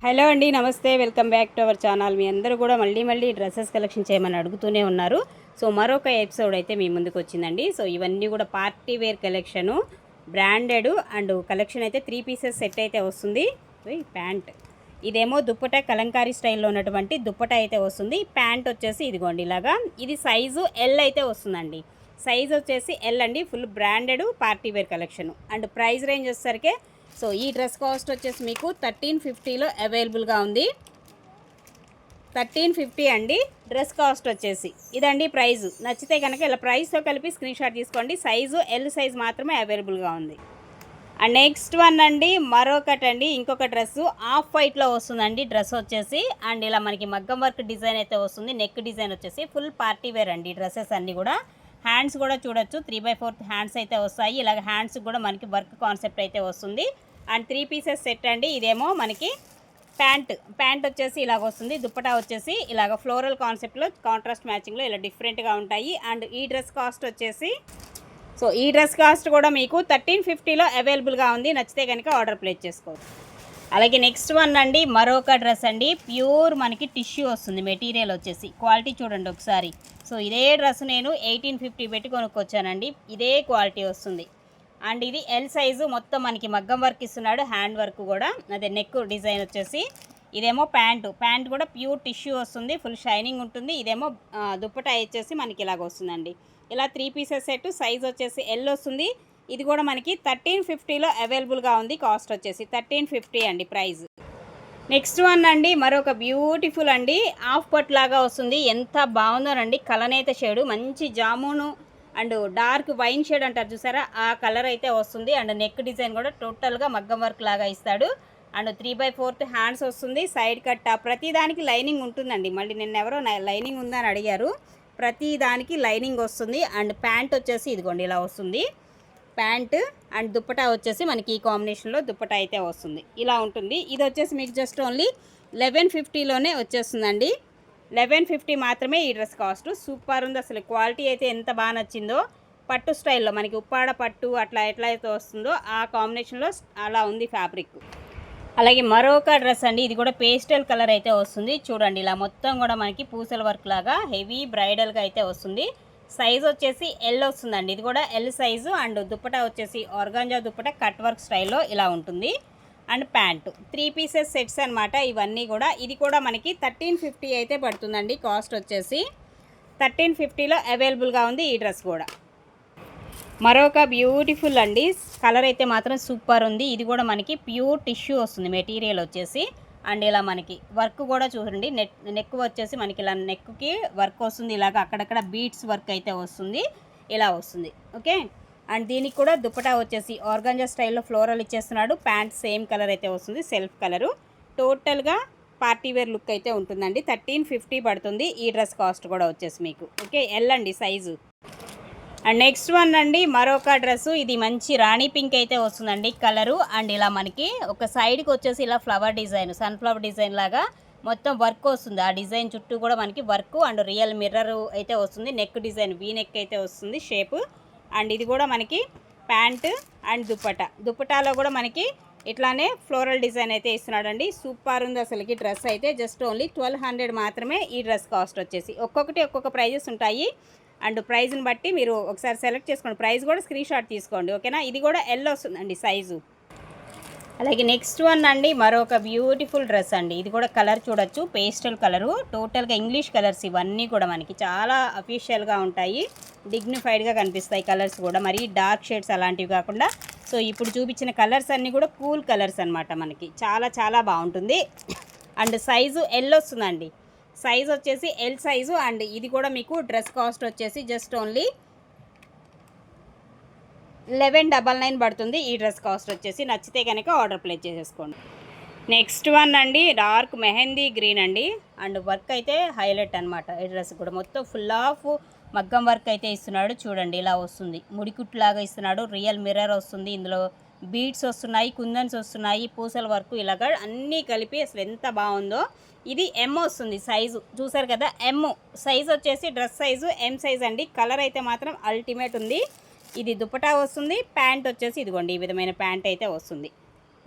Hello అండి, నమస్తే. Welcome back to our channel. మీ అందరూ కూడా మళ్ళీ డ్రెస్సెస్ కలెక్షన్ చేయమని అడుగుతూనే ఉన్నారు. సో మరొక ఎపిసోడ్ అయితే మీ ముందుకు వచ్చిందండి. సో ఇవన్నీ కూడా party wear collection, branded and collection అయితే 3 పీసెస్ సెట్ అయితే వస్తుంది. ప్యాంట్ ఇదేమో దుప్పట కలంకారీ స్టైల్లో ఉన్నటువంటి దుప్పట అయితే వస్తుంది. ప్యాంట్ వచ్చేసి ఇదిగోండి ఇలాగా. ఇది సైజు ఎల్ అయితే వస్తుందండి. సైజ్ వచ్చేసి ఎల్ అండి. Full branded party wear collection and price range వచ్చేసరికి సో ఈ డ్రెస్ కాస్ట్ వచ్చేసి మీకు 1350లో అవైలబుల్గా ఉంది. 1350 అండి డ్రెస్ కాస్ట్ వచ్చేసి. ఇదండి ప్రైస్. నచ్చితే కనుక ఇలా ప్రైస్తో కలిపి స్క్రీన్ షాట్ తీసుకోండి. సైజు ఎల్ సైజ్ మాత్రమే అవైలబుల్గా ఉంది. అండ్ నెక్స్ట్ వన్ అండి, మరొకటి అండి, ఇంకొక డ్రెస్సు ఆఫ్ వైట్లో వస్తుందండి. డ్రెస్ వచ్చేసి అండ్ ఇలా మనకి మగ్గం వర్క్ డిజైన్ అయితే వస్తుంది. నెక్ డిజైన్ వచ్చేసి ఫుల్ పార్టీ వేర్ అండి. డ్రెస్సెస్ అన్నీ కూడా హ్యాండ్స్ కూడా చూడొచ్చు. 3/4 హ్యాండ్స్ అయితే వస్తాయి. ఇలాగ హ్యాండ్స్ కూడా మనకి వర్క్ కాన్సెప్ట్ అయితే వస్తుంది. అండ్ 3 పీసెస్ సెట్ అండి. ఇదేమో మనకి ప్యాంట్ వచ్చేసి ఇలాగ వస్తుంది. దుప్పటా వచ్చేసి ఇలాగ ఫ్లోరల్ కాన్సెప్ట్లో కాంట్రాస్ట్ మ్యాచింగ్లో ఇలా డిఫరెంట్గా ఉంటాయి. అండ్ ఈ డ్రెస్ కాస్ట్ వచ్చేసి సో ఈ డ్రెస్ కాస్ట్ కూడా మీకు 1350లో అవైలబుల్గా ఉంది. నచ్చితే కనుక ఆర్డర్ ప్లేస్ చేసుకోవచ్చు. అలాగే నెక్స్ట్ వన్ అండి, మరొక డ్రెస్ అండి. ప్యూర్ మనకి టిష్యూ వస్తుంది. మెటీరియల్ వచ్చేసి క్వాలిటీ చూడండి ఒకసారి. సో ఇదే డ్రెస్ నేను 1850 పెట్టి కొనుక్కొచ్చానండి. ఇదే క్వాలిటీ వస్తుంది. అండ్ ఇది ఎల్ సైజు. మొత్తం మనకి మగ్గం వర్క్ ఇస్తున్నాడు. హ్యాండ్ వర్క్ కూడా అదే నెక్ డిజైన్ వచ్చేసి. ఇదేమో ప్యాంట్ కూడా ప్యూర్ టిష్యూ వస్తుంది. ఫుల్ షైనింగ్ ఉంటుంది. ఇదేమో దుప్పటా వచ్చేసి మనకి ఇలాగ వస్తుందండి. ఇలా 3 పీసెస్ సెట్. సైజ్ వచ్చేసి ఎల్ వస్తుంది. ఇది కూడా మనకి 1350లో అవైలబుల్గా ఉంది. కాస్ట్ వచ్చేసి 1350 అండి ప్రైజ్. నెక్స్ట్ వన్ అండి, మరొక బ్యూటిఫుల్ అండి, హాఫ్ పట్ లాగా వస్తుంది. ఎంత బాగుందోనండి. కలనేత షేడు మంచి jamun and dark wine shade అంటారు చూసారా, ఆ కలర్ అయితే వస్తుంది. అండ్ నెక్ డిజైన్ కూడా టోటల్గా మగ్గం వర్క్ లాగా ఇస్తాడు. అండ్ 3/4 హ్యాండ్స్ వస్తుంది. సైడ్ కట్ట ప్రతి దానికి లైనింగ్ ఉంటుందండి. మళ్ళీ నిన్న ఎవరో లైనింగ్ ఉందని అడిగారు. ప్రతి దానికి లైనింగ్ వస్తుంది. అండ్ ప్యాంట్ వచ్చేసి ఇదిగోండి ఇలా వస్తుంది. ప్యాంట్ అండ్ దుప్పటా వచ్చేసి మనకి ఈ కాంబినేషన్లో దుప్పటా అయితే వస్తుంది. ఇలా ఉంటుంది. ఇది వచ్చేసి మీకు జస్ట్ ఓన్లీ 1150లోనే వచ్చేస్తుందండి. 1150 మాత్రమే ఈ డ్రెస్ కాస్ట్. సూపర్ ఉంది అసలు. క్వాలిటీ అయితే ఎంత బాగా నచ్చిందో. పట్టు స్టైల్లో మనకి ఉప్పాడ పట్టు అట్లా ఎట్లా అయితే వస్తుందో ఆ కాంబినేషన్లో అలా ఉంది ఫ్యాబ్రిక్. అలాగే మరొక డ్రెస్ అండి. ఇది కూడా పేస్టల్ కలర్ అయితే వస్తుంది. చూడండి ఇలా మొత్తం కూడా మనకి పూసల వర్క్ లాగా హెవీ బ్రైడల్గా అయితే వస్తుంది. సైజ్ వచ్చేసి ఎల్ వస్తుందండి. ఇది కూడా ఎల్ సైజు. అండ్ దుప్పటా వచ్చేసి ఆర్గాంజా దుప్పటా కట్ వర్క్ స్టైల్లో ఇలా ఉంటుంది. అండ్ ప్యాంటు 3 పీసెస్ సెట్స్ అనమాట ఇవన్నీ కూడా. ఇది కూడా మనకి 1350 అయితే పడుతుందండి. కాస్ట్ వచ్చేసి 1350లో అవైలబుల్గా ఉంది ఈ డ్రెస్ కూడా. మరొక బ్యూటిఫుల్ అండి, కలర్ అయితే మాత్రం సూపర్ ఉంది. ఇది కూడా మనకి ప్యూర్ టిష్యూ వస్తుంది మెటీరియల్ వచ్చేసి. అండ్ ఇలా మనకి వర్క్ కూడా చూడండి. నెక్ వచ్చేసి మనకి ఇలా నెక్కి వర్క్ వస్తుంది. ఇలాగ అక్కడక్కడ బీట్స్ వర్క్ అయితే వస్తుంది. ఇలా వస్తుంది. ఓకే. అండ్ దీనికి కూడా దుప్పటా వచ్చేసి ఆర్గాంజా స్టైల్లో ఫ్లోరల్ ఇచ్చేస్తున్నాడు. ప్యాంట్ సేమ్ కలర్ అయితే వస్తుంది, సెల్ఫ్ కలరు. టోటల్గా పార్టీ వేర్ లుక్ అయితే ఉంటుందండి. 1350 పడుతుంది ఈ డ్రెస్ కాస్ట్ కూడా వచ్చేసి మీకు. ఓకే, ఎల్ అండి సైజు. అండ్ నెక్స్ట్ వన్ అండి, మరొక డ్రెస్సు. ఇది మంచి రాణి పింక్ అయితే వస్తుందండి కలరు. అండ్ ఇలా మనకి ఒక సైడ్కి వచ్చేసి ఇలా ఫ్లవర్ డిజైన్, సన్ఫ్లవర్ డిజైన్ లాగా మొత్తం వర్క్ వస్తుంది. ఆ డిజైన్ చుట్టూ కూడా మనకి వర్క్ అండ్ రియల్ మిర్రర్ అయితే వస్తుంది. నెక్ డిజైన్ వీ నెక్ అయితే వస్తుంది షేపు. అండ్ ఇది కూడా మనకి ప్యాంటు అండ్ దుప్పటాలో కూడా మనకి ఇట్లానే ఫ్లోరల్ డిజైన్ అయితే ఇస్తున్నాడండి. సూపర్ ఉంది అసలుకి డ్రెస్ అయితే. జస్ట్ ఓన్లీ 1200 మాత్రమే ఈ డ్రెస్ కాస్ట్ వచ్చేసి. ఒక్కొక్క ప్రైజెస్ ఉంటాయి. అండ్ ప్రైజ్ని బట్టి మీరు ఒకసారి సెలెక్ట్ చేసుకోండి. ప్రైస్ కూడా స్క్రీన్ షాట్ తీసుకోండి. ఓకేనా. ఇది కూడా ఎల్ వస్తుందండి సైజు. అలాగే నెక్స్ట్ వన్ అండి, మరొక బ్యూటిఫుల్ డ్రెస్ అండి. ఇది కూడా కలర్ చూడొచ్చు, పేస్టల్ కలరు. టోటల్గా ఇంగ్లీష్ కలర్స్ ఇవన్నీ కూడా మనకి చాలా అఫీషియల్గా ఉంటాయి. డిగ్నిఫైడ్గా కనిపిస్తాయి కలర్స్ కూడా. మరి డార్క్ షేడ్స్ అలాంటివి కాకుండా సో ఇప్పుడు చూపించిన కలర్స్ అన్నీ కూడా కూల్ కలర్స్ అనమాట. మనకి చాలా బాగుంటుంది. అండ్ సైజు ఎల్ వస్తుందండి. సైజ్ వచ్చేసి ఎల్ సైజు. అండ్ ఇది కూడా మీకు డ్రెస్ కాస్ట్ వచ్చేసి జస్ట్ ఓన్లీ 1199 పడుతుంది ఈ డ్రెస్ కాస్ట్ వచ్చేసి. నచ్చితే కనుక ఆర్డర్ ప్లేస్ చేసేసుకోండి. నెక్స్ట్ వన్ అండి, డార్క్ మెహందీ గ్రీన్ అండి. అండ్ వర్క్ అయితే హైలైట్ అనమాట. ఈ డ్రెస్ కూడా మొత్తం ఫుల్ ఆఫ్ మగ్గం వర్క్ అయితే ఇస్తున్నాడు. చూడండి ఇలా వస్తుంది. ముడికుట్లాగా ఇస్తున్నాడు. రియల్ మిర్రర్ వస్తుంది. ఇందులో బీడ్స్ వస్తున్నాయి, కుందన్స్ వస్తున్నాయి, పూసల వర్క్ ఇలాగా అన్నీ కలిపి అసలు ఎంత బాగుందో. ఇది ఎం వస్తుంది సైజు. చూసారు కదా, ఎం సైజ్ వచ్చేసి డ్రెస్ సైజు ఎం సైజ్ అండి. కలర్ అయితే మాత్రం అల్టిమేట్ ఉంది. ఇది దుప్పటా వస్తుంది. ప్యాంట్ వచ్చేసి ఇదిగోండి ఈ విధమైన ప్యాంట్ అయితే వస్తుంది.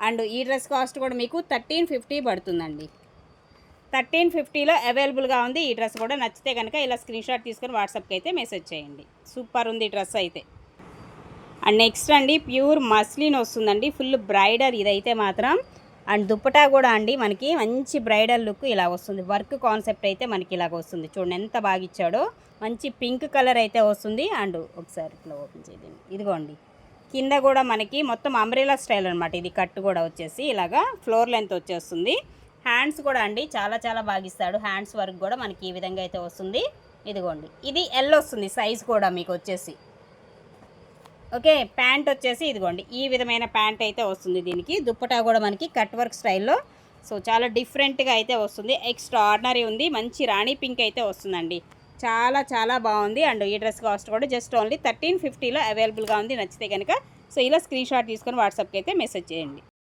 అండ్ ఈ డ్రెస్ కాస్ట్ కూడా మీకు 1350 పడుతుందండి. 1350లో అవైలబుల్గా ఉంది. ఈ డ్రెస్ కూడా నచ్చితే కనుక ఇలా స్క్రీన్షాట్ తీసుకొని వాట్సాప్కి అయితే మెసేజ్ చేయండి. సూపర్ ఉంది డ్రెస్ అయితే. అండ్ నెక్స్ట్ అండి ప్యూర్ మస్లిన్ వస్తుందండి, ఫుల్ బ్రైడల్ ఇదైతే మాత్రం. అండ్ దుప్పటా కూడా అండి మనకి మంచి బ్రైడల్ లుక్ ఇలా వస్తుంది. వర్క్ కాన్సెప్ట్ అయితే మనకి ఇలాగ వస్తుంది. చూడండి ఎంత బాగా ఇచ్చాడో. మంచి పింక్ కలర్ అయితే వస్తుంది. అండ్ ఒకసారి ఇట్లా ఓపెన్ చేయండి, ఇదిగోండి కింద కూడా మనకి మొత్తం అంబ్రెలా స్టైల్ అనమాట. ఇది కట్ కూడా వచ్చేసి ఇలాగా ఫ్లోర్ లెంత్ వచ్చేస్తుంది. హ్యాండ్స్ కూడా అండి చాలా చాలా బాగా ఇస్తాడు. హ్యాండ్స్ వర్క్ కూడా మనకి ఈ విధంగా అయితే వస్తుంది. ఇదిగోండి ఇది ఎల్ వస్తుంది సైజ్ కూడా మీకు వచ్చేసి. ఓకే, ప్యాంట్ వచ్చేసి ఇదిగోండి ఈ విధమైన ప్యాంట్ అయితే వస్తుంది. దీనికి దుప్పటా కూడా మనకి కట్ వర్క్ స్టైల్లో. సో చాలా డిఫరెంట్గా అయితే వస్తుంది. ఎక్స్ట్రా ఆర్డినరీ ఉంది. మంచి రాణి పింక్ అయితే వస్తుందండి. చాలా చాలా బాగుంది. అండ్ ఈ డ్రెస్ కాస్ట్ కూడా జస్ట్ ఓన్లీ 1350లో అవైలబుల్గా ఉంది. నచ్చితే కనుక సో ఇలా స్క్రీన్ షాట్ తీసుకొని వాట్సాప్కి అయితే మెసేజ్ చేయండి.